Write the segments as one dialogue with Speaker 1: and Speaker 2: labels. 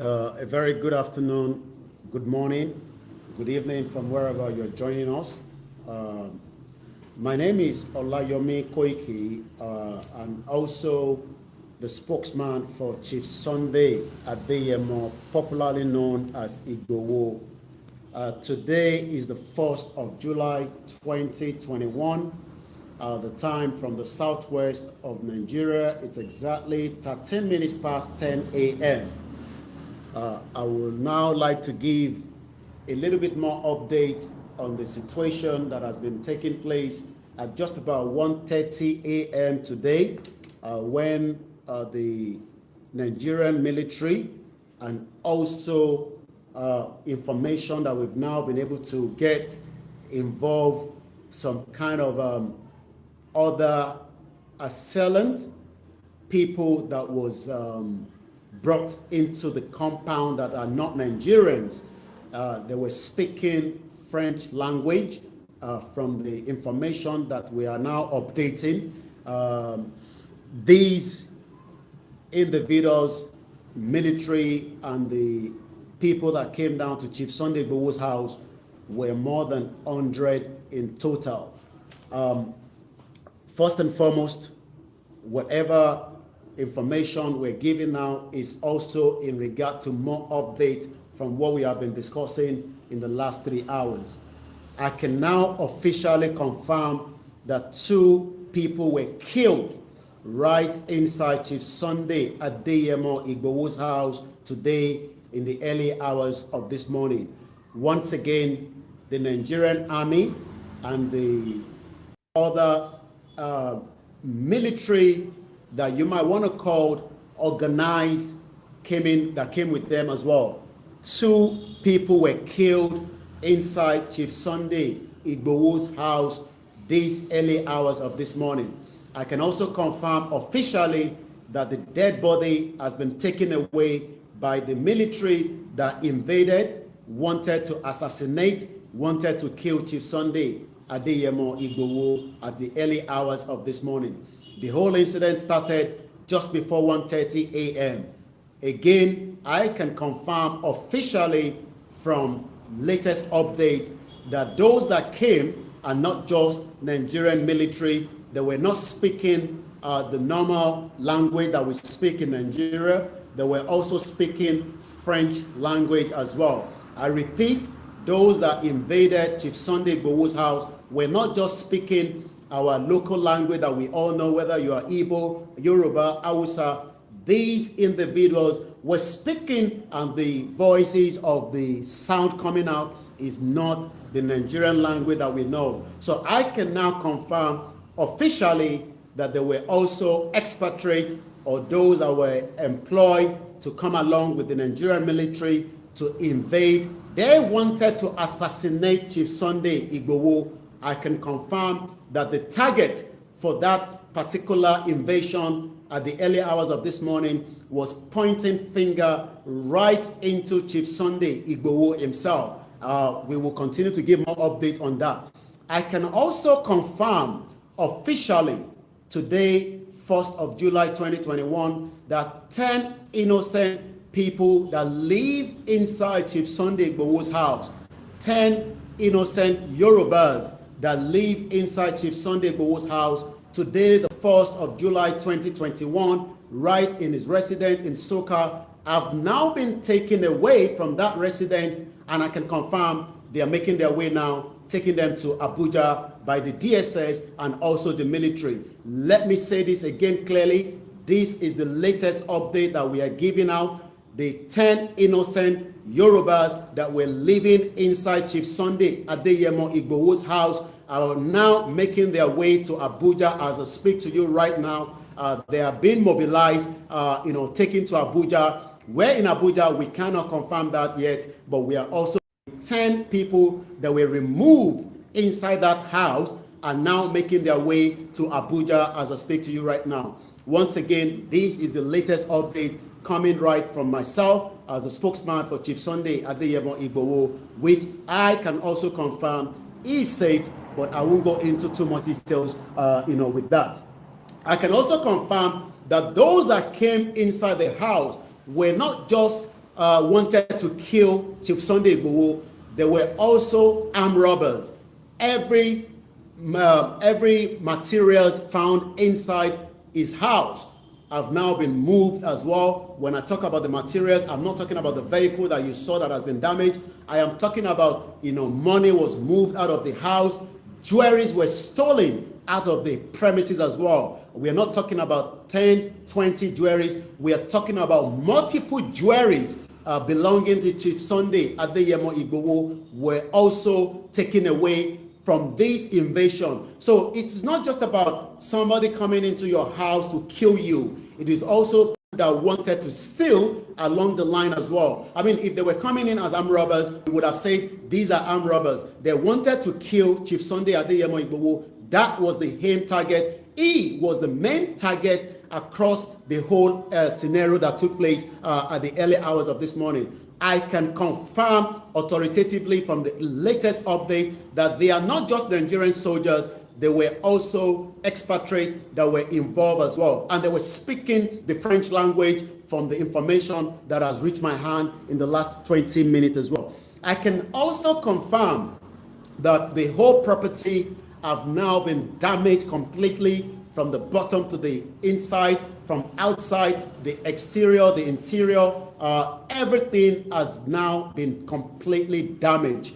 Speaker 1: A very good afternoon, good morning, good evening from wherever you're joining us. My name is Olayomi Koiki, and also the spokesman for Chief Sunday Adeyemo, popularly known as Igboho. Today is the 1st of July 2021. The time from the southwest of Nigeria, it's exactly 13 minutes past 10 a.m. I would now like to give a little bit more update on the situation that has been taking place at just about 1:30 a.m. today, when the Nigerian military and also information that we've now been able to get involve some kind of other assailant people that was brought into the compound that are not Nigerians. They were speaking French language from the information that we are now updating. These individuals, military, and the people that came down to Chief Sunday Igboho's house were more than 100 in total. First and foremost, whatever information we're giving now is also in regard to more update from what we have been discussing in the last 3 hours. I can now officially confirm that 2 people were killed right inside Chief Sunday Adeyemo Igboho's house today in the early hours of this morning. Once again, the Nigerian army and the other military that you might want to call organized that came with them as well. 2 people were killed inside Chief Sunday Igboho's house these early hours of this morning. I can also confirm officially that the dead body has been taken away by the military that invaded, wanted to assassinate, wanted to kill Chief Sunday Adeyemo Igboho at the early hours of this morning. The whole incident started just before 1:30 a.m. Again, I can confirm officially from latest update that those that came are not just Nigerian military. They were not speaking the normal language that we speak in Nigeria. They were also speaking French language as well. I repeat, those that invaded Chief Sunday Igboho's house were not just speaking our local language that we all know, whether you are Igbo, Yoruba, Hausa. These individuals were speaking, and the voices of the sound coming out is not the Nigerian language that we know. So I can now confirm officially that there were also expatriates or those that were employed to come along with the Nigerian military to invade. They wanted to assassinate Chief Sunday Igboho. I can confirm that the target for that particular invasion at the early hours of this morning was pointing finger right into Chief Sunday Igboho himself. We will continue to give more update on that. I can also confirm officially today, 1st of July 2021, that 10 innocent people that live inside Chief Sunday Igboho's house, 10 innocent Yorubas that live inside Chief Sunday Igboho's house today, the 1st of July 2021, right in his residence in Soka, have now been taken away from that residence, and I can confirm they are making their way now, taking them to Abuja by the DSS and also the military. Let me say this again clearly. This is the latest update that we are giving out. The 10 innocent Yorubas that were living inside Chief Sunday Adeyemo Igboho's house are now making their way to Abuja as I speak to you right now. They are being mobilized, taken to Abuja. Where in Abuja, we cannot confirm that yet, but we are also 10 people that were removed inside that house are now making their way to Abuja as I speak to you right now. Once again, this is the latest update coming right from myself as the spokesman for Chief Sunday Adeyemo Igboho, which I can also confirm is safe, but I won't go into too much details, with that. I can also confirm that those that came inside the house were not just wanted to kill Chief Sunday Igboho, there were also armed robbers. Every materials found inside his house have now been moved as well. When I talk about the materials, I'm not talking about the vehicle that you saw that has been damaged. I am talking about, money was moved out of the house. Jewelries were stolen out of the premises as well. We are not talking about 10, 20 jewelries. We are talking about multiple jewelries belonging to Chief Sunday Adeyemo Igboho were also taken away from this invasion. So it's not just about somebody coming into your house to kill you. It is also that wanted to steal along the line as well. I mean, if they were coming in as armed robbers, we would have said these are armed robbers. They wanted to kill Chief Sunday Adeyemo Igboho. That was the aim target. He was the main target across the whole scenario that took place at the early hours of this morning. I can confirm authoritatively from the latest update that they are not just Nigerian soldiers, they were also expatriates that were involved as well. And they were speaking the French language from the information that has reached my hand in the last 20 minutes as well. I can also confirm that the whole property have now been damaged completely from the bottom to the inside, from outside, the exterior, the interior. Everything has now been completely damaged.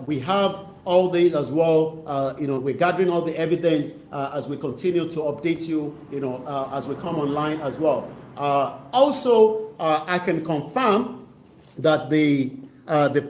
Speaker 1: We have all these as well. We're gathering all the evidence as we continue to update you, as we come online as well. Also, I can confirm that the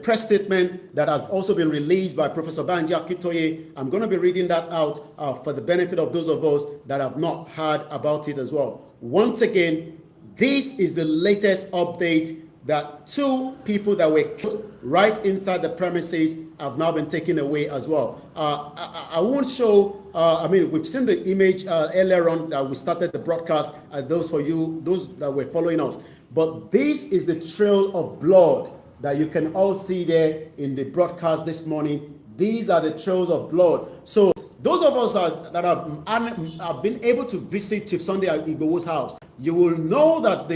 Speaker 1: press statement that has also been released by Professor Banji Akintoye, I'm going to be reading that out for the benefit of those of us that have not heard about it as well. Once again, this is the latest update that 2 people that were killed right inside the premises have now been taken away as well. I won't show, we've seen the image earlier on that we started the broadcast, those that were following us. But this is the trail of blood that you can all see there in the broadcast this morning. These are the trails of blood. So those of us that have been able to visit Chief Sunday Igboho's house, you will know that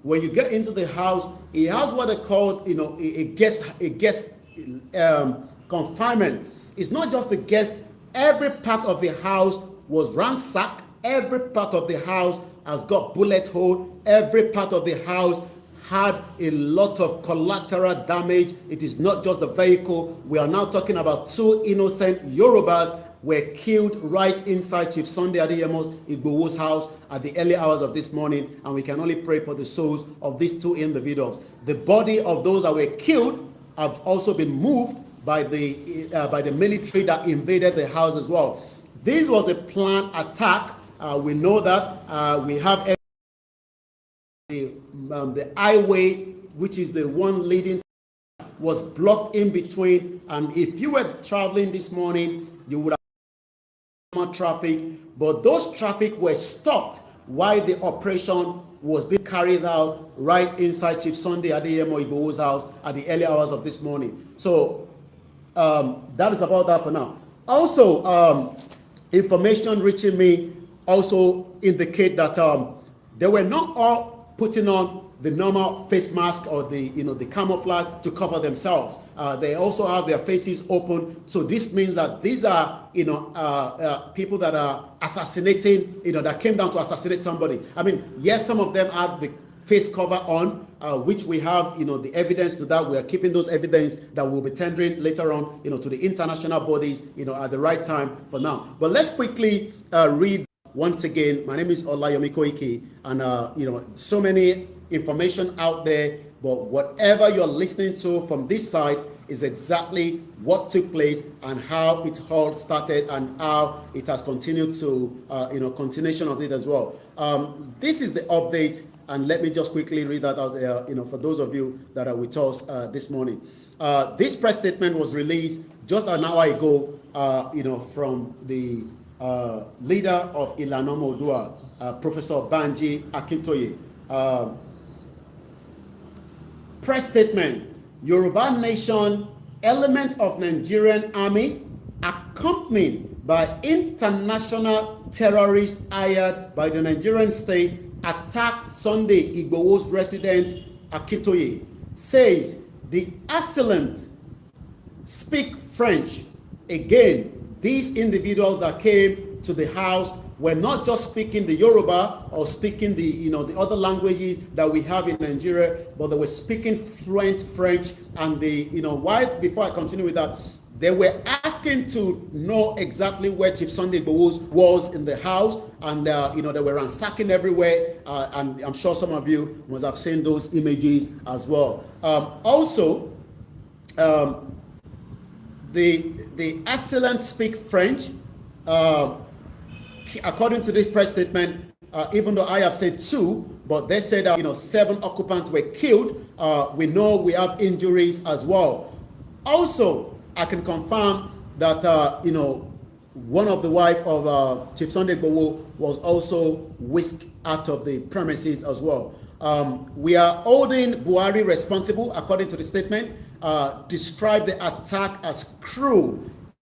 Speaker 1: when you get into the house, he has what they call, a guest confinement. It's not just the guest. Every part of the house was ransacked. Every part of the house has got bullet hole. Every part of the house had a lot of collateral damage. It is not just the vehicle. We are now talking about 2 innocent Yorubas were killed right inside Chief Sunday Adeyemo Igboho's house at the early hours of this morning, and we can only pray for the souls of these 2 individuals. The body of those that were killed have also been moved by the military that invaded the house as well. This was a planned attack. We know that. We have the highway, which is the one leading, was blocked in between, and if you were traveling this morning, you would have more traffic, but those traffic were stopped while the operation was being carried out right inside Chief Sunday Adeyemo Igboho's house at the early hours of this morning. So that is about that for now. Also, information reaching me also indicate that they were not all putting on the normal face mask or the camouflage to cover themselves. They also have their faces open. So this means that these are people that are assassinating, that came down to assassinate somebody. I mean, yes, some of them had the face cover on, which we have, the evidence to that. We are keeping those evidence that we'll be tendering later on, to the international bodies, at the right time for now. But let's quickly read once again. My name is Olayomi Koiki, and so many information out there, but whatever you're listening to from this side is exactly what took place and how it all started and how it has continued to, continuation of it as well. This is the update, and let me just quickly read that out there, for those of you that are with us this morning. This press statement was released just an hour ago, from the leader of Ilanomo Odua, Professor Banji Akintoye. Press statement: Yoruba Nation, element of Nigerian army, accompanied by international terrorists hired by the Nigerian state, attacked Sunday Igboho's resident Akintoye. says the assailant speak French. Again, these individuals that came to the house were not just speaking the Yoruba or speaking the the other languages that we have in Nigeria, but they were speaking fluent French. And why? Before I continue with that, they were asking to know exactly where Chief Sunday Igboho was in the house, and they were ransacking everywhere. And I'm sure some of you must have seen those images as well. Also, the assailants speak French. According to this press statement, even though I have said 2, but they said that 7 occupants were killed. We know we have injuries as well. Also, I can confirm that one of the wife of Chief Sunday Igboho was also whisked out of the premises as well. We are holding Buhari responsible, according to the statement. Describe the attack as cruel,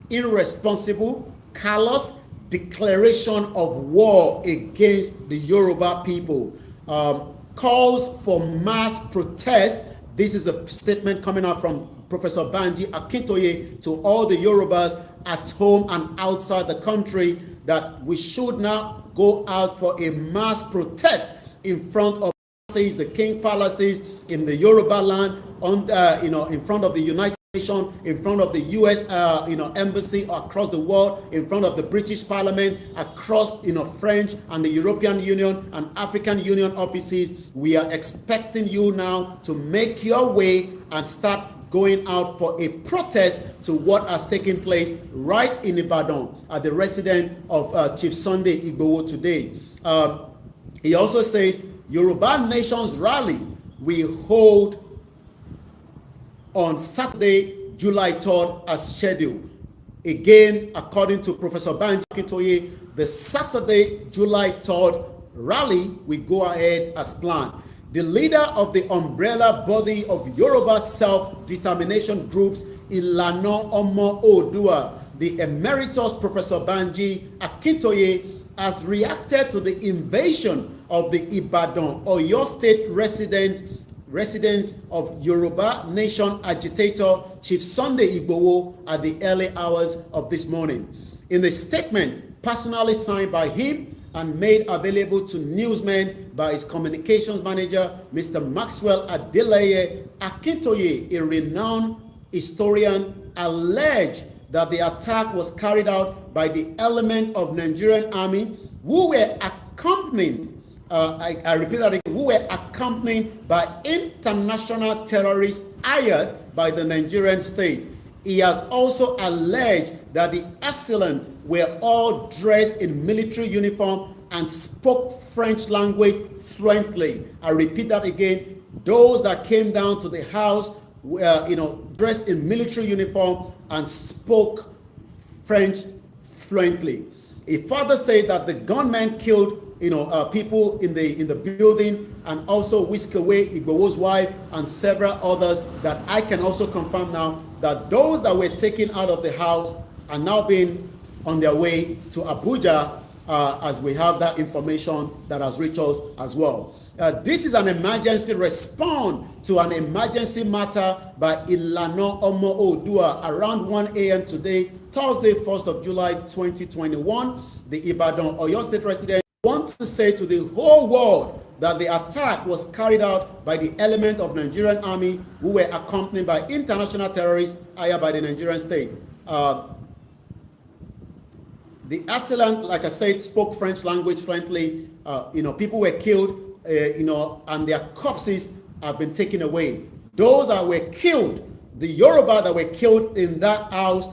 Speaker 1: irresponsible, callous declaration of war against the Yoruba people. Calls for mass protest. This is a statement coming out from Professor Banji Akintoye to all the Yorubas at home and outside the country, that we should now go out for a mass protest in front of the king palaces in the Yoruba land, in front of the United Nations, in front of the U.S. Embassy across the world, in front of the British Parliament, across French and the European Union and African Union offices. We are expecting you now to make your way and start going out for a protest to what has taken place right in Ibadan at the residence of Chief Sunday Igboho today. He also says Yoruba Nation's rally we hold on Saturday, July 3rd as scheduled. Again, according to Professor Banji Akintoye, the Saturday, July 3rd rally will go ahead as planned. The leader of the umbrella body of Yoruba self-determination groups, Ilana Omo Oodua, the emeritus Professor Banji Akintoye, has reacted to the invasion of the Ibadan, Oyo State residence of Yoruba Nation agitator Chief Sunday Igboho at the early hours of this morning. In a statement personally signed by him and made available to newsmen by his communications manager, Mr. Maxwell Adeleye, Akintoye, a renowned historian, alleged that the attack was carried out by the element of Nigerian army who were accompanied, I repeat that again, who were accompanied by international terrorists hired by the Nigerian state. He has also alleged that the assailants were all dressed in military uniform and spoke French language fluently. I repeat that again. Those that came down to the house were, dressed in military uniform and spoke French fluently. He further said that the gunmen killed, people in the building, and also whisked away Igboho's wife and several others that I can also confirm now that those that were taken out of the house are now being on their way to Abuja, as we have that information that has reached us as well. This is an emergency response to an emergency matter by Ilana Omo Oodua around 1 a.m. today, Thursday, 1st of July, 2021. The Ibadan Oyo State resident want to say to the whole world that the attack was carried out by the element of Nigerian army who were accompanied by international terrorists hired by the Nigerian state. The assailant, like I said, spoke French language fluently. People were killed, and their corpses have been taken away. Those that were killed, the Yoruba that were killed in that house,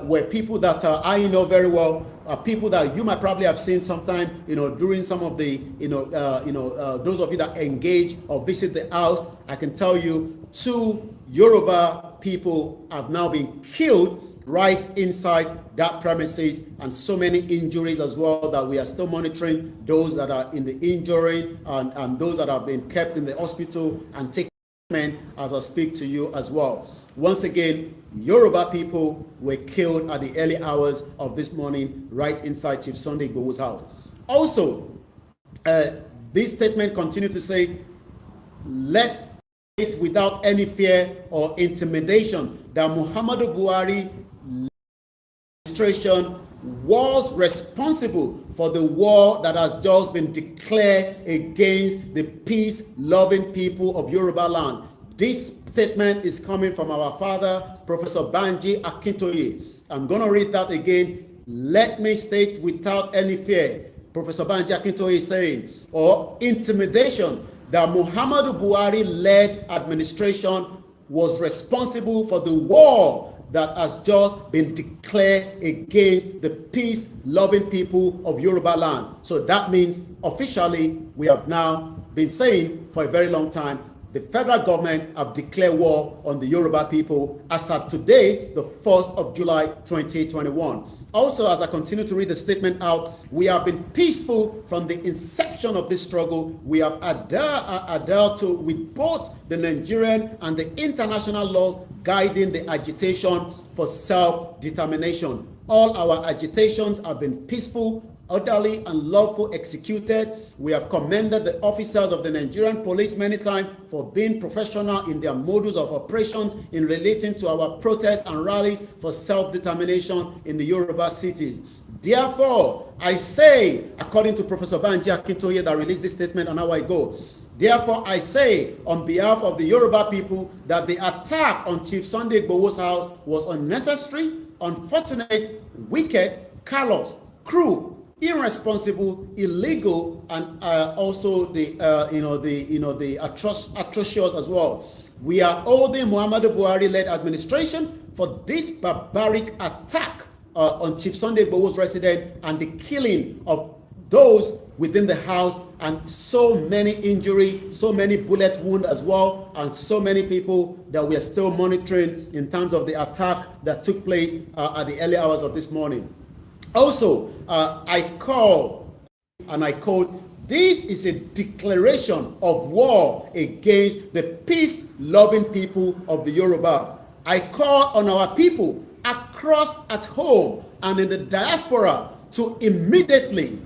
Speaker 1: were people that I know very well, people that you might probably have seen sometime, during some of the, those of you that engage or visit the house. I can tell you 2 Yoruba people have now been killed right inside that premises, and so many injuries as well that we are still monitoring, those that are in the injury and those that have been kept in the hospital and taken as I speak to you as well. Once again, Yoruba people were killed at the early hours of this morning right inside Chief Sunday Igboho's house. Also, this statement continued to say, let it without any fear or intimidation that Muhammadu Buhari administration was responsible for the war that has just been declared against the peace-loving people of Yoruba land. This statement is coming from our father, Professor Banji Akintoye. I'm going to read that again. Let me state without any fear, Professor Banji Akintoye is saying, or intimidation, that Muhammadu Buhari-led administration was responsible for the war that has just been declared against the peace-loving people of Yoruba land. So that means officially we have now been saying for a very long time the federal government have declared war on the Yoruba people as of today, the 1st of July 2021. Also, as I continue to read the statement out, we have been peaceful from the inception of this struggle. We have adhered to with both the Nigerian and the international laws guiding the agitation for self-determination. All our agitations have been peaceful, orderly, and lawful executed. We have commended the officers of the Nigerian police many times for being professional in their modus of operations in relating to our protests and rallies for self-determination in the Yoruba cities. Therefore, I say, according to Professor Banji Akintoye that released this statement an hour ago, therefore, I say on behalf of the Yoruba people that the attack on Chief Sunday Igboho's house was unnecessary, unfortunate, wicked, callous, cruel, irresponsible, illegal, and also the atrocious as well. We are holding Muhammadu Buhari-led administration for this barbaric attack on Chief Sunday Igboho's residence and the killing of those within the house, and so many injuries, so many bullet wounds as well, and so many people that we are still monitoring in terms of the attack that took place at the early hours of this morning. Also, I call, this is a declaration of war against the peace-loving people of the Yoruba. I call on our people across at home and in the diaspora to immediately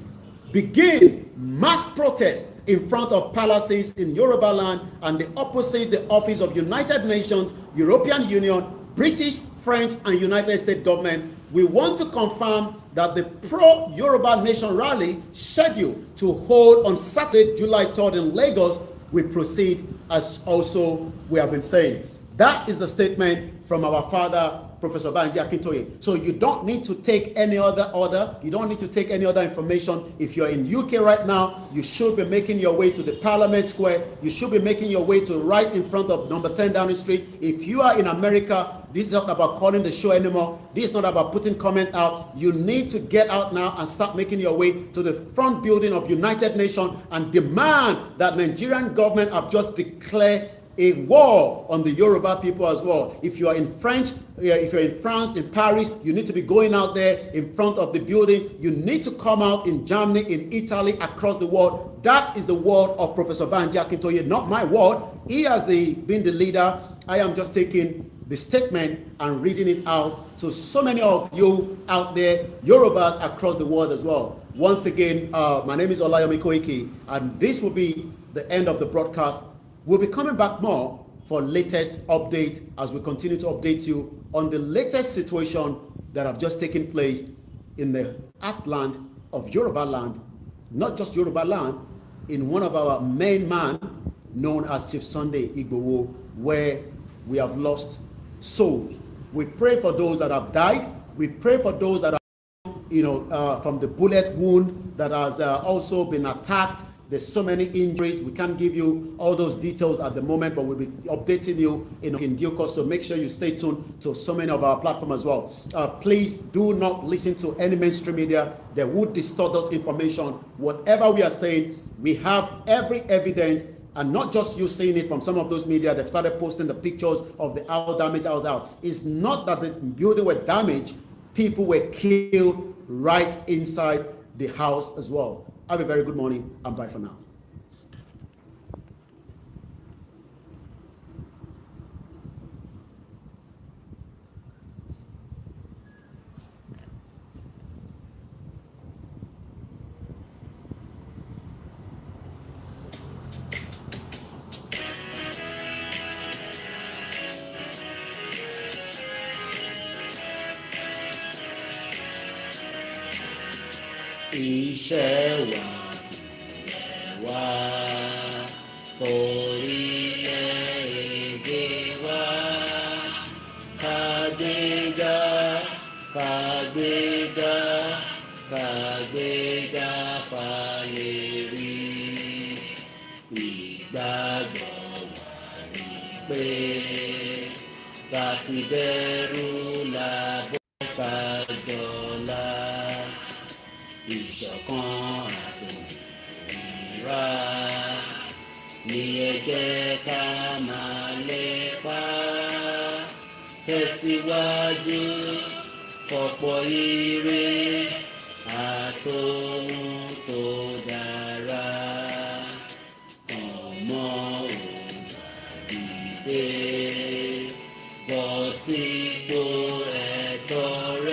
Speaker 1: begin mass protest in front of palaces in Yoruba land and opposite the office of United Nations, European Union, British, French, and United States government. We want to confirm that the pro-Yoruba Nation rally scheduled to hold on Saturday, July 3rd in Lagos will proceed as also we have been saying. That is the statement from our father, Professor Banji Akintoye. So you don't need to take any other order. You don't need to take any other information. If you're in UK right now, you should be making your way to the Parliament Square. You should be making your way to right in front of number 10 Downing Street. If you are in America, this is not about calling the show anymore. This is not about putting comment out. You need to get out now and start making your way to the front building of United Nations and demand that Nigerian government have just declared a war on the Yoruba people as well. If you are in France, in Paris, you need to be going out there in front of the building. You need to come out in Germany, in Italy, across the world. That is the word of Professor Banji Akintoye, not my word. He has been the leader. I am just taking the statement and reading it out to so many of you out there, Yorubas across the world as well. Once again, my name is Olayomi Koiki, and this will be the end of the broadcast. We'll be coming back more for latest update as we continue to update you on the latest situation that have just taken place in the heartland of Yoruba land, not just Yoruba land, in one of our main man known as Chief Sunday Igboho, where we have lost souls. We pray for those that have died. We pray for those that are, from the bullet wound that has also been attacked. There's so many injuries. We can't give you all those details at the moment, but we'll be updating you in due course. So make sure you stay tuned to so many of our platforms as well. Please do not listen to any mainstream media that would distort that information. Whatever we are saying, we have every evidence, and not just you seeing it from some of those media that started posting the pictures of the house damage out. It's not that the building were damaged. People were killed right inside the house as well. Have a very good morning and bye for now. iṣẹ́ wa wá orílẹ̀-èdè wa kàgbéga kàgbéga kàgbéga fàyè rí ìgbàgbọ́ wa ní pé láti bẹ̀rù làbọ̀ kájọlá ìṣọ̀kan àtòmìnira ní ẹ jẹ́ ká máa lépa tẹ̀síwájú fọ̀pọ̀ ire àtòhun tó dára ọmọ Oòduà dìde bọ́ sípò ẹ̀tọ́ rẹ.